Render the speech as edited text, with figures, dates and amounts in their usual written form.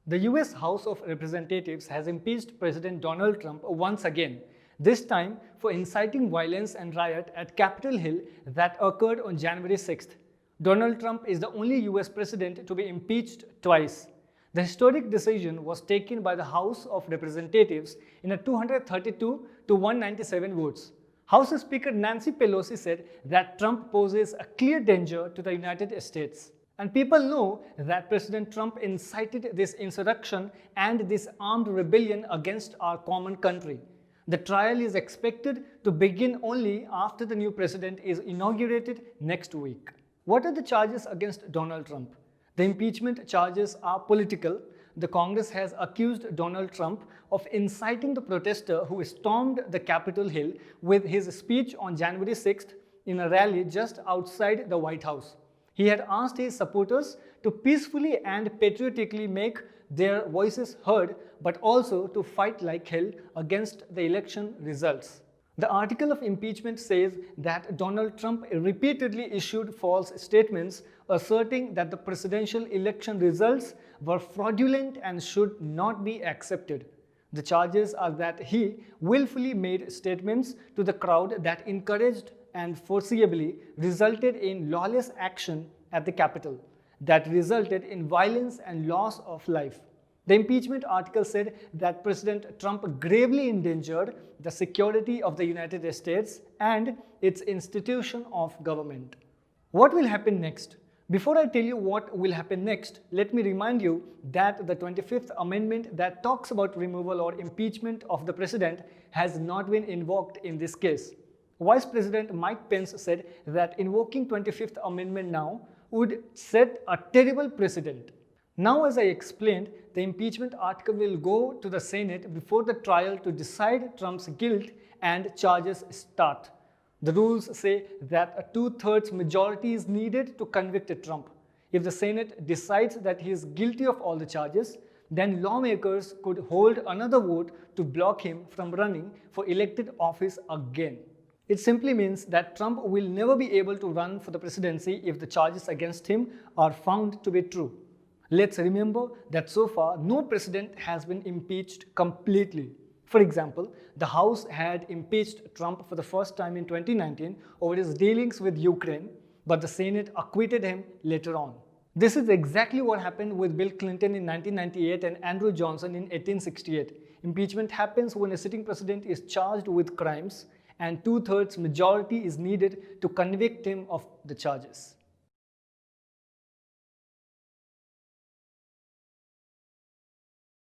The US House of Representatives has impeached President Donald Trump once again, this time for inciting violence and riot at Capitol Hill that occurred on January 6th. Donald Trump is the only US president to be impeached twice. The historic decision was taken by the House of Representatives in a 232 to 197 votes. House Speaker Nancy Pelosi said that Trump poses a clear danger to the United States. And people know that President Trump incited this insurrection and this armed rebellion against our common country. The trial is expected to begin only after the new president is inaugurated next week. What are the charges against Donald Trump? The impeachment charges are political. The Congress has accused Donald Trump of inciting the protester who stormed the Capitol Hill with his speech on January 6th in a rally just outside the White House. He had asked his supporters to peacefully and patriotically make their voices heard, but also to fight like hell against the election results. The article of impeachment says that Donald Trump repeatedly issued false statements asserting that the presidential election results were fraudulent and should not be accepted. The charges are that he willfully made statements to the crowd that encouraged and foreseeably resulted in lawless action at the Capitol, that resulted in violence and loss of life. The impeachment article said that President Trump gravely endangered the security of the United States and its institution of government. What will happen next? Before I tell you what will happen next, let me remind you that the 25th Amendment that talks about removal or impeachment of the president has not been invoked in this case. Vice President Mike Pence said that invoking 25th Amendment now would set a terrible precedent. Now, as I explained, the impeachment article will go to the Senate before the trial to decide Trump's guilt and charges start. The rules say that a 2/3 majority is needed to convict Trump. If the Senate decides that he is guilty of all the charges, then lawmakers could hold another vote to block him from running for elected office again. It simply means that Trump will never be able to run for the presidency if the charges against him are found to be true. Let's remember that so far no president has been impeached completely. For example, the House had impeached Trump for the first time in 2019 over his dealings with Ukraine, but the Senate acquitted him later on. This is exactly what happened with Bill Clinton in 1998 and Andrew Johnson in 1868. Impeachment happens when a sitting president is charged with crimes and 2/3 majority is needed to convict him of the charges.